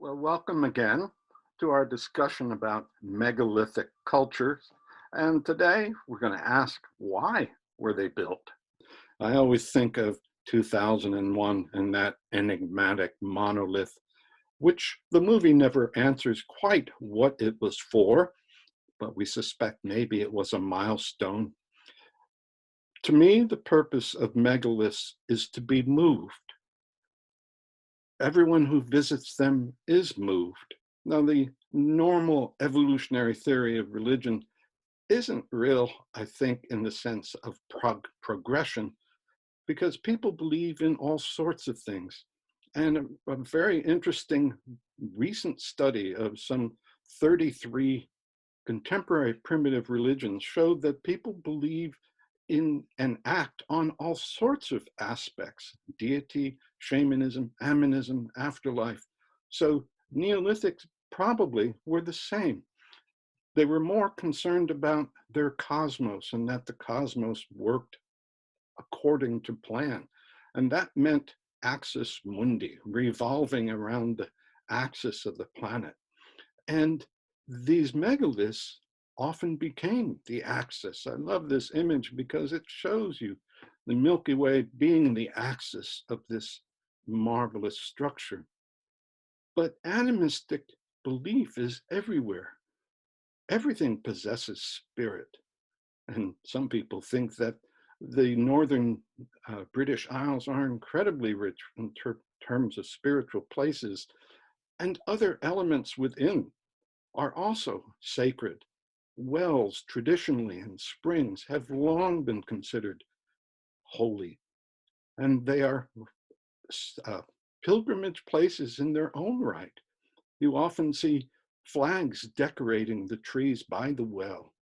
Well, welcome again to our discussion about megalithic cultures. And today we're going to ask, why were they built? I always think of 2001 and that enigmatic monolith, which the movie never answers quite what it was for, but we suspect maybe it was a milestone. To me, the purpose of megaliths is to be moved. Everyone who visits them is moved. Now, the normal evolutionary theory of religion isn't real, I think, in the sense of progression, because people believe in all sorts of things. And a very interesting recent study of some 33 contemporary primitive religions showed that people believe in and act on all sorts of aspects: deity, shamanism, animism, afterlife. So Neolithics probably were the same. They were more concerned about their cosmos and that the cosmos worked according to plan. And that meant axis mundi, revolving around the axis of the planet. And these megaliths often became the axis. I love this image because it shows you the Milky Way being the axis of this marvelous structure. But animistic belief is everywhere. Everything possesses spirit. And some people think that the northern British Isles are incredibly rich in terms of spiritual places, and other elements within are also sacred. Wells, traditionally, and springs have long been considered holy, and they are uh, pilgrimage places in their own right. You often see flags decorating the trees by the well,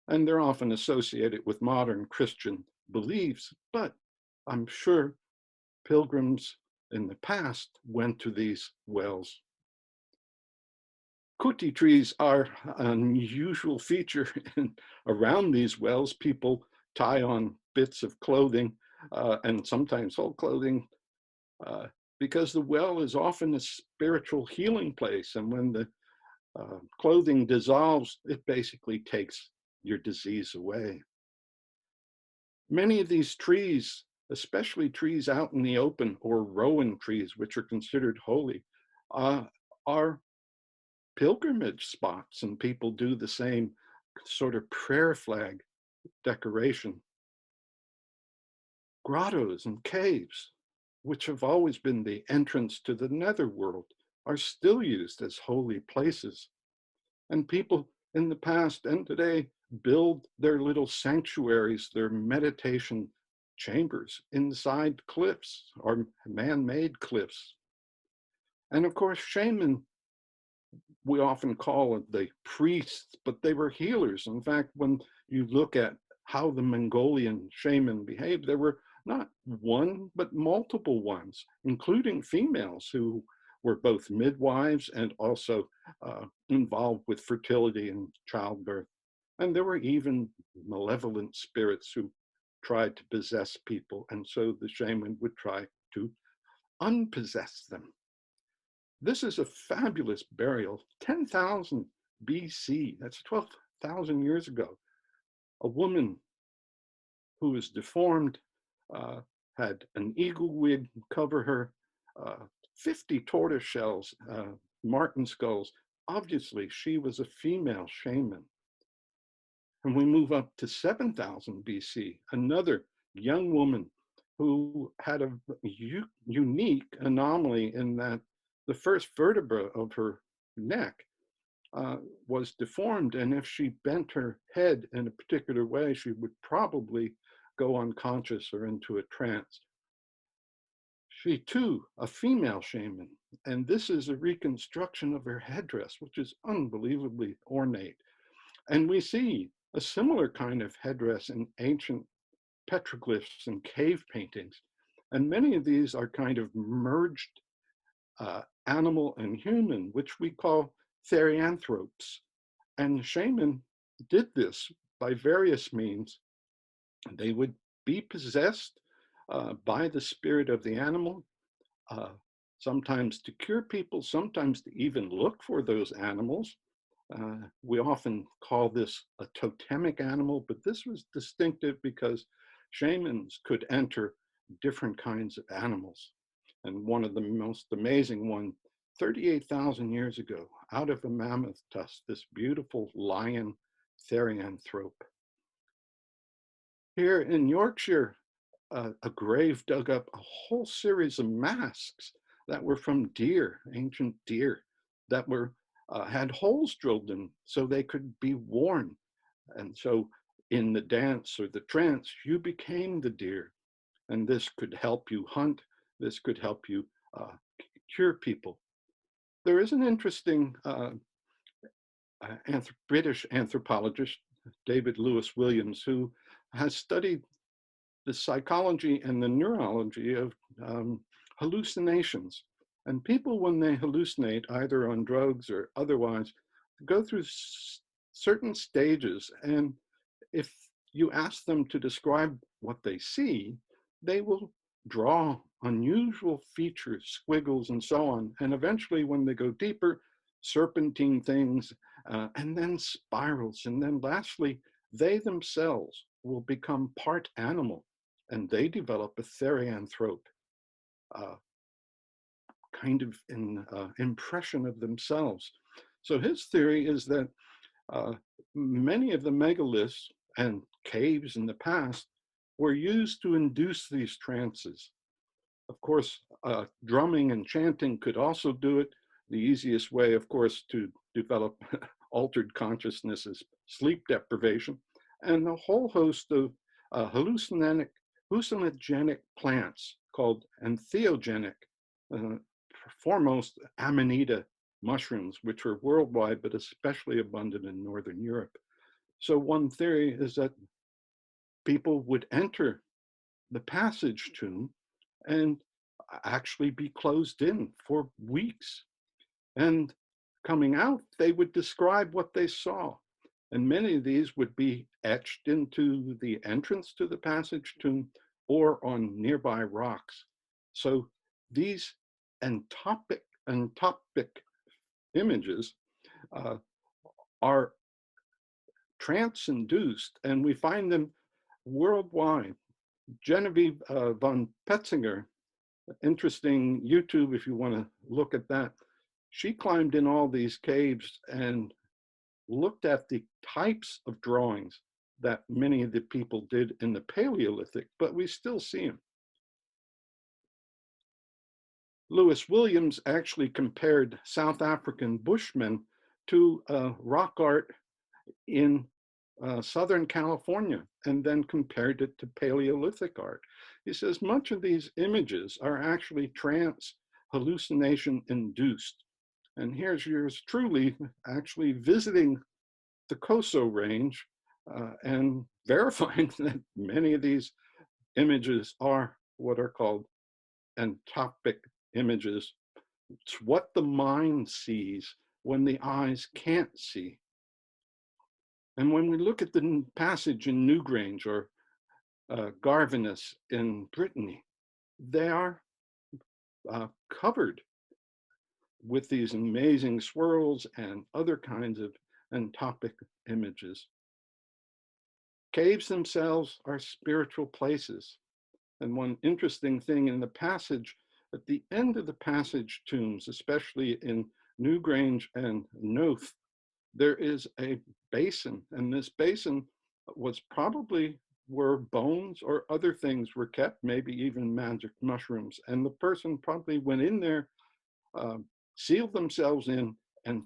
and they're often associated with modern Christian beliefs, but I'm sure pilgrims in the past went to these wells. Kuti trees are an unusual feature around these wells. People tie on bits of clothing and sometimes whole clothing uh, because the well is often a spiritual healing place. And when the clothing dissolves, it basically takes your disease away. Many of these trees, especially trees out in the open or rowan trees, which are considered holy, are pilgrimage spots, and people do the same sort of prayer flag decoration. Grottos and caves, which have always been the entrance to the netherworld, are still used as holy places. And people in the past and today build their little sanctuaries, their meditation chambers inside cliffs or man-made cliffs. And of course, Shaymin, we often call it the priests, but they were healers. In fact, when you look at how the Mongolian shaman behaved, there were not one, but multiple ones, including females who were both midwives and also involved with fertility and childbirth. And there were even malevolent spirits who tried to possess people. And so the shaman would try to unpossess them. This is a fabulous burial, 10,000 BC. That's 12,000 years ago. A woman who was deformed, uh, had an eagle wig cover her, 50 tortoise shells, marten skulls. Obviously, she was a female shaman. And we move up to 7,000 BC, another young woman who had a unique anomaly in that the first vertebra of her neck was deformed. And if she bent her head in a particular way, she would probably go unconscious or into a trance. She too, a female shaman. And this is a reconstruction of her headdress, which is unbelievably ornate. And we see a similar kind of headdress in ancient petroglyphs and cave paintings. And many of these are kind of merged animal and human, which we call therianthropes. And Shaymin did this by various means. They would be possessed by the spirit of the animal. sometimes to cure people, sometimes to even look for those animals. We often call this a totemic animal, but this was distinctive because shamans could enter different kinds of animals. And one of the most amazing one, 38,000 years ago, out of a mammoth tusk, this beautiful lion therianthrope. Here in Yorkshire, a grave dug up a whole series of masks that were from deer, ancient deer, that were had holes drilled in so they could be worn. And so in the dance or the trance, you became the deer. And this could help you hunt. This could help you cure people. There is an interesting British anthropologist, David Lewis Williams, who has studied the psychology and the neurology of hallucinations. And people, when they hallucinate, either on drugs or otherwise, go through certain stages. And if you ask them to describe what they see, they will draw unusual features, squiggles, and so on. And eventually, when they go deeper, serpentine things, and then spirals. And then lastly, they themselves will become part animal, and they develop a therianthrope uh, kind of impression of themselves. So his theory is that uh, many of the megaliths and caves in the past were used to induce these trances. Of course, drumming and chanting could also do it. The easiest way, of course, to develop altered consciousness is sleep deprivation, and a whole host of hallucinogenic plants called entheogenic, uh, foremost amanita mushrooms, which are worldwide, but especially abundant in Northern Europe. So one theory is that people would enter the passage tomb and actually be closed in for weeks. And coming out, they would describe what they saw. And many of these would be etched into the entrance to the passage tomb or on nearby rocks. So these entopic images uh, are trance-induced, and we find them worldwide. Genevieve von Petzinger, interesting YouTube if you want to look at that. She climbed in all these caves and looked at the types of drawings that many of the people did in the Paleolithic, but we still see them. Lewis Williams actually compared South African Bushmen to rock art in Southern California, and then compared it to Paleolithic art. He says much of these images are actually trance hallucination induced. And here's yours truly actually visiting the Coso range and verifying that many of these images are what are called entopic images. It's what the mind sees when the eyes can't see. And when we look at the passage in Newgrange or Garvinus in Brittany, they are covered with these amazing swirls and other kinds of entopic images. Caves themselves are spiritual places. And one interesting thing in the passage, at the end of the passage tombs, especially in Newgrange and Noath, there is a basin, and this basin was probably where bones or other things were kept, maybe even magic mushrooms. And the person probably went in there, sealed themselves in, and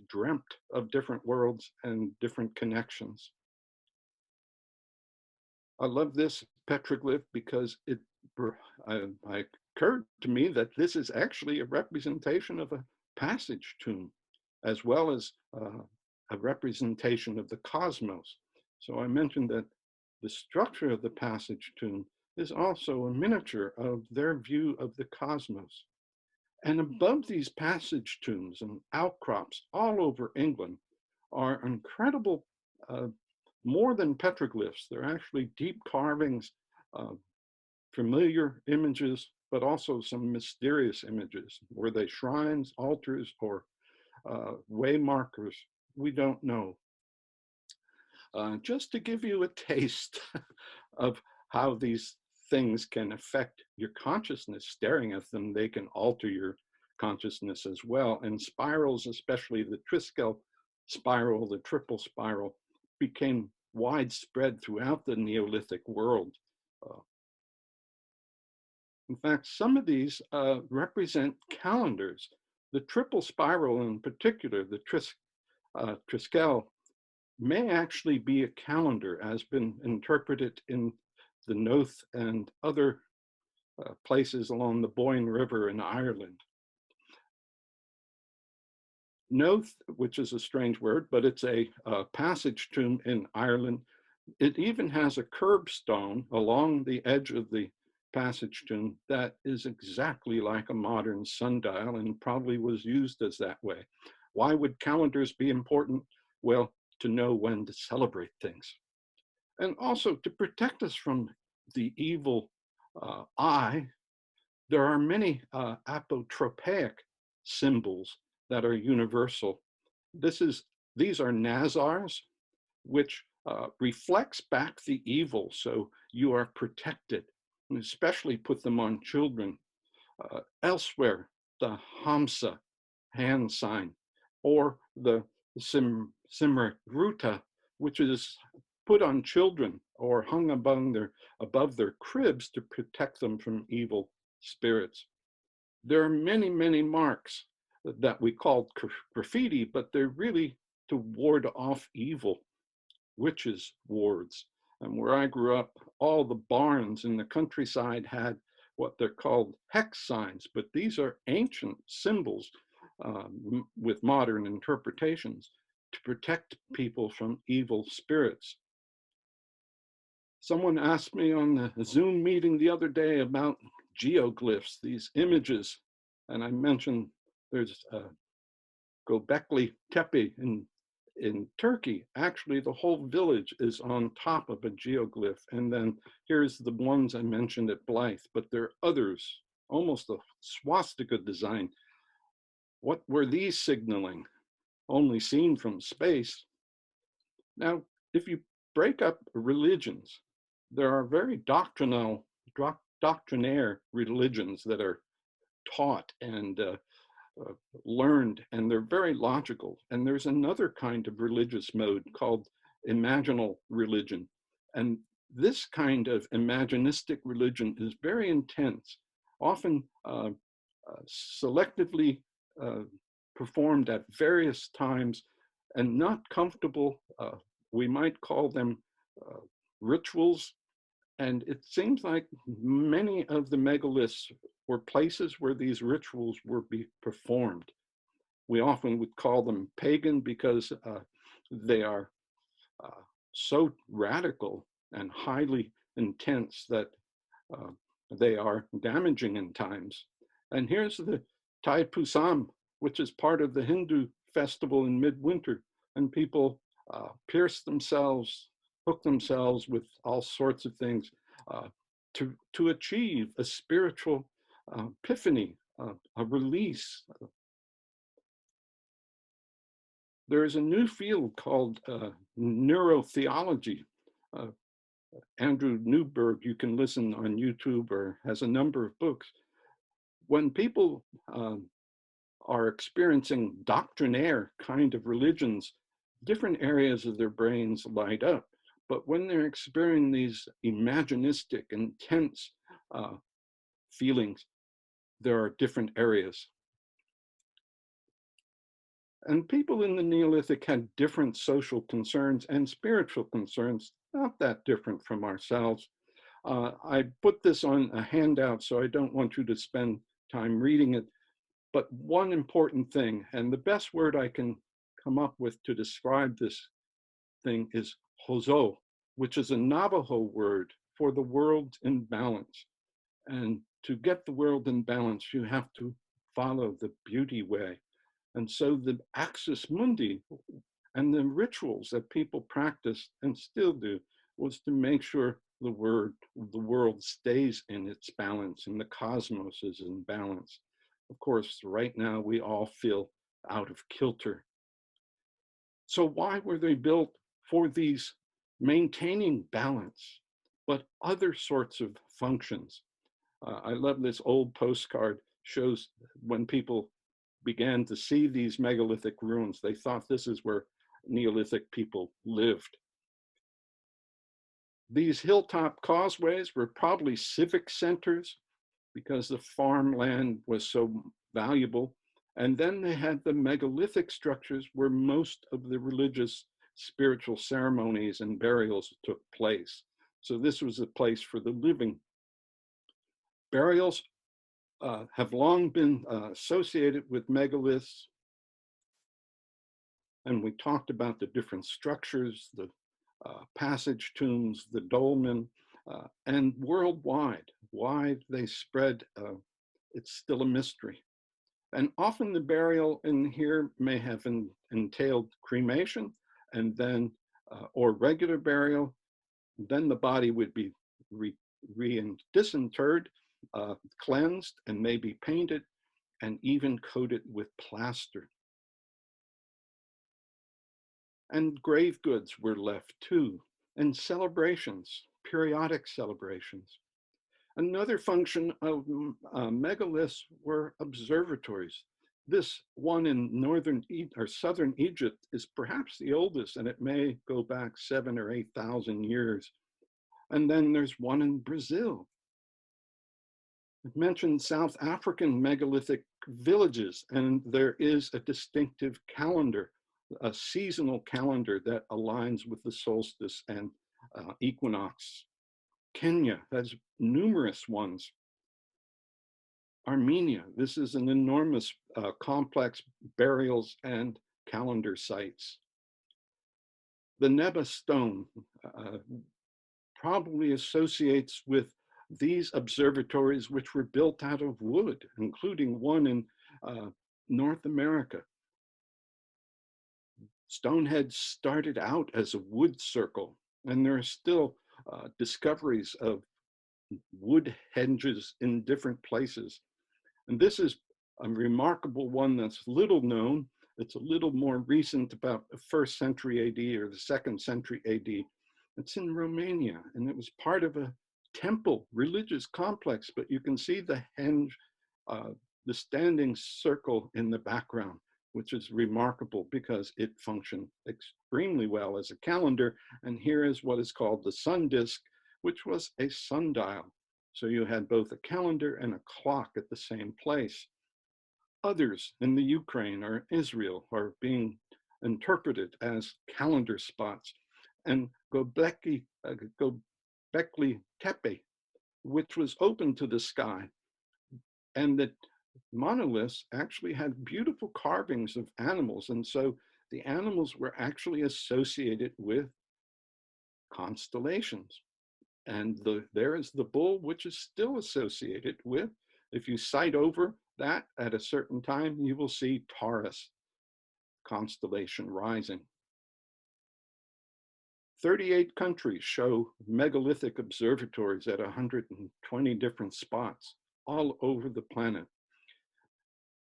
dreamt of different worlds and different connections. I love this petroglyph because it occurred to me that this is actually a representation of a passage tomb, as well as a representation of the cosmos. So I mentioned that the structure of the passage tomb is also a miniature of their view of the cosmos. And above these passage tombs and outcrops all over England are incredible, more than petroglyphs. They're actually deep carvings, familiar images but also some mysterious images. Were they shrines, altars, or way markers? We don't know. Just to give you a taste of how these things can affect your consciousness, staring at them, they can alter your consciousness as well. And spirals, especially the Triskel spiral, the triple spiral, became widespread throughout the Neolithic world. In fact, some of these represent calendars. The triple spiral in particular, the Triskel, may actually be a calendar, has been interpreted in the Noath and other places along the Boyne River in Ireland. Noath, which is a strange word, but it's a passage tomb in Ireland. It even has a curbstone along the edge of the passage tomb that is exactly like a modern sundial and probably was used as that way. Why would calendars be important? Well, to know when to celebrate things. And also to protect us from the evil eye, there are many apotropaic symbols that are universal. These are Nazars, which reflects back the evil, so you are protected, and especially put them on children. Elsewhere, the Hamsa hand sign, or the Simragruta, which is put on children or hung above their cribs to protect them from evil spirits. There are many, many marks that we call graffiti, but they're really to ward off evil, witches' wards. And where I grew up, all the barns in the countryside had what they're called hex signs, but these are ancient symbols with modern interpretations to protect people from evil spirits. Someone asked me on the Zoom meeting the other day about geoglyphs, these images, and I mentioned there's Göbekli Tepe in Turkey. Actually, the whole village is on top of a geoglyph. And then here's the ones I mentioned at Blythe, but there are others, almost a swastika design. What were these signaling? Only seen from space. Now, if you break up religions, there are very doctrinaire religions that are taught and learned, and they're very logical. And there's another kind of religious mode called imaginal religion. And this kind of imaginistic religion is very intense, often selectively performed at various times and not comfortable. We might call them rituals. And it seems like many of the megaliths were places where these rituals were performed. We often would call them pagan because they are so radical and highly intense that they are damaging in times. And here's the Thai Pusam, which is part of the Hindu festival in midwinter, and people pierce themselves, hook themselves with all sorts of things to achieve a spiritual epiphany, a release. There is a new field called neurotheology. Andrew Newberg, you can listen on YouTube, or has a number of books. When people are experiencing doctrinaire kind of religions, different areas of their brains light up. But when they're experiencing these imaginistic, intense feelings, there are different areas. And people in the Neolithic had different social concerns and spiritual concerns, not that different from ourselves. I put this on a handout, so I don't want you to spend time reading it. But one important thing, and the best word I can come up with to describe this thing is hozo, which is a Navajo word for the world in balance. And to get the world in balance, you have to follow the beauty way. And so the axis mundi and the rituals that people practiced and still do was to make sure the world stays in its balance and the cosmos is in balance. Of course, right now we all feel out of kilter. So why were they built? For these maintaining balance, but other sorts of functions. I love this old postcard, shows when people began to see these megalithic ruins, they thought this is where Neolithic people lived. These hilltop causeways were probably civic centers because the farmland was so valuable. And then they had the megalithic structures where most of the religious spiritual ceremonies and burials took place. So this was a place for the living. Burials have long been associated with megaliths. And we talked about the different structures, the passage tombs, the dolmen, and worldwide, why they spread, it's still a mystery. And often the burial in here may have entailed cremation and then, or regular burial. Then the body would be disinterred, cleansed, and maybe painted, and even coated with plaster. And grave goods were left too, and celebrations, periodic celebrations. Another function of megaliths were observatories. This one in southern Egypt is perhaps the oldest, and it may go back 7,000 or 8,000 years. And then there's one in Brazil. It mentioned South African megalithic villages, and there is a distinctive calendar, a seasonal calendar that aligns with the solstice and equinox. Kenya has numerous ones. Armenia, this is an enormous complex burials and calendar sites. The Neba stone probably associates with these observatories, which were built out of wood, including one in North America. Stonehenge started out as a wood circle, and there are still discoveries of wood henges in different places. And this is a remarkable one that's little known. It's a little more recent, about the 1st century AD or the 2nd century AD. It's in Romania, and it was part of a temple, religious complex, but you can see the henge, the standing circle in the background, which is remarkable because it functioned extremely well as a calendar. And here is what is called the sun disk, which was a sundial. So you had both a calendar and a clock at the same place. Others in the Ukraine or Israel are being interpreted as calendar spots. And Göbekli Tepe, which was open to the sky. And the monoliths actually had beautiful carvings of animals. And so the animals were actually associated with constellations. And there is the bull, which is still associated with, if you sight over that at a certain time, you will see Taurus constellation rising. 38 countries show megalithic observatories at 120 different spots all over the planet.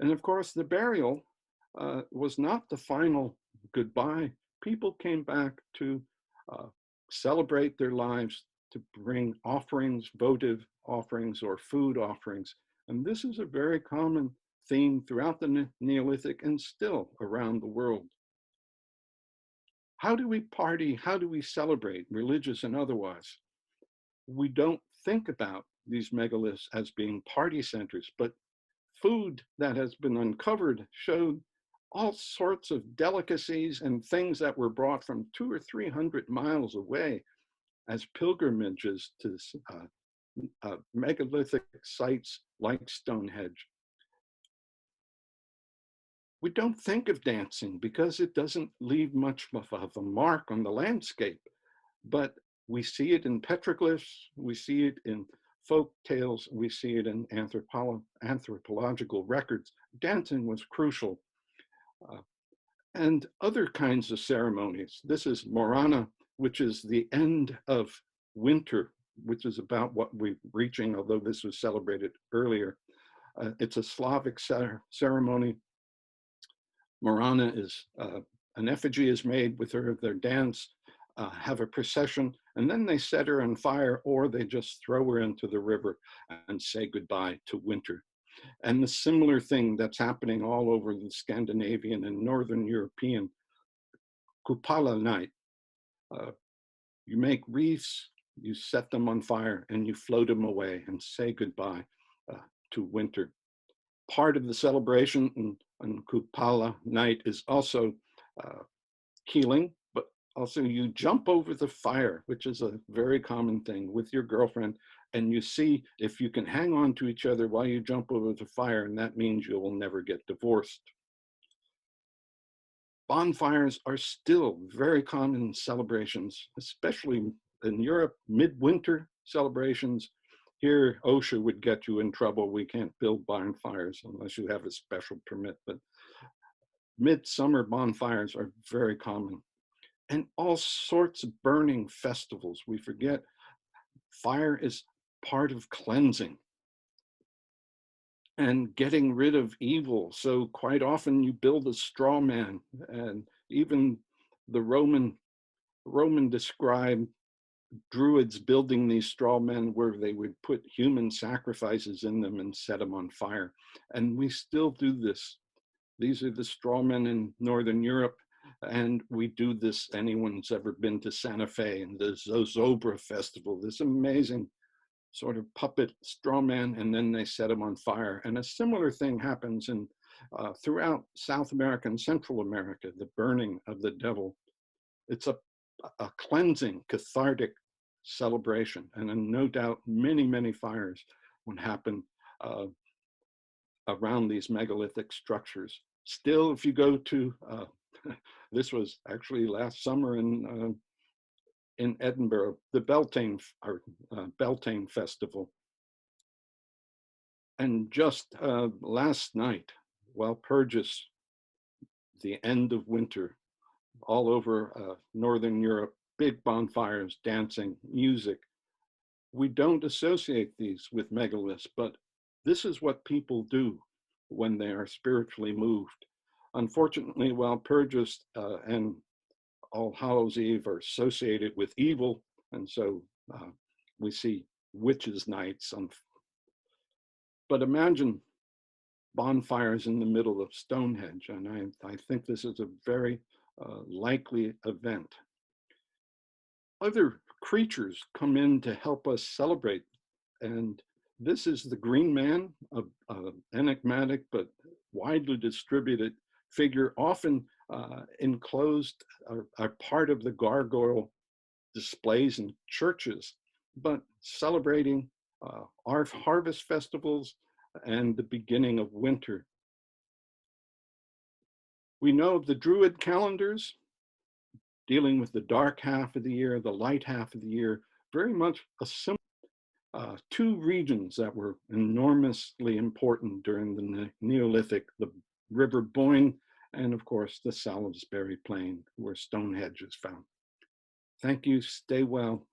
And of course, the burial was not the final goodbye. People came back to celebrate their lives, to bring offerings, votive offerings, or food offerings. And this is a very common theme throughout the Neolithic and still around the world. How do we party? How do we celebrate, religious and otherwise? We don't think about these megaliths as being party centers, but food that has been uncovered showed all sorts of delicacies and things that were brought from 200 or 300 miles away as pilgrimages to megalithic sites like Stonehenge. We don't think of dancing because it doesn't leave much of a mark on the landscape, but we see it in petroglyphs, we see it in folk tales, we see it in anthropological records. Dancing was crucial. And other kinds of ceremonies. This is Morana, which is the end of winter which is about what we're reaching, although this was celebrated earlier. It's a Slavic ceremony. Marana is, an effigy is made with her, their dance, have a procession, and then they set her on fire, or they just throw her into the river and say goodbye to winter. And the similar thing that's happening all over the Scandinavian and Northern European Kupala night. Uh, you make wreaths, you set them on fire, and you float them away and say goodbye to winter. Part of the celebration on Kupala night is also healing, but also you jump over the fire, which is a very common thing with your girlfriend, and you see if you can hang on to each other while you jump over the fire, and that means you will never get divorced. Bonfires are still very common celebrations, especially in Europe, midwinter celebrations. Here, OSHA would get you in trouble. We can't build bonfires unless you have a special permit, but midsummer bonfires are very common. And all sorts of burning festivals. We forget fire is part of cleansing and getting rid of evil. So quite often you build a straw man, and even the Roman described druids building these straw men where they would put human sacrifices in them and set them on fire. And we still do this. These are the straw men in Northern Europe. And we do this, anyone's ever been to Santa Fe and the Zozobra festival, this amazing sort of puppet straw man, and then they set him on fire. And a similar thing happens in throughout South America and Central America, the burning of the devil. It's a cleansing, cathartic celebration. And no doubt many, many fires would happen around these megalithic structures. Still, if you go to, this was actually last summer in Edinburgh, the Beltane Festival. And just last night, Walpurgis, the end of winter, all over Northern Europe, big bonfires, dancing, music. We don't associate these with megaliths, but this is what people do when they are spiritually moved. Unfortunately, Walpurgis and All Hallows Eve are associated with evil, and so we see witches' nights. But imagine bonfires in the middle of Stonehenge, and I think this is a very likely event. Other creatures come in to help us celebrate, and this is the Green Man, an enigmatic but widely distributed figure, often enclosed, are part of the gargoyle displays in churches, but celebrating our harvest festivals and the beginning of winter. We know of the Druid calendars, dealing with the dark half of the year, the light half of the year, very much a similar two regions that were enormously important during the Neolithic, the River Boyne, and of course the Salisbury Plain, where Stonehenge is found. Thank you, stay well.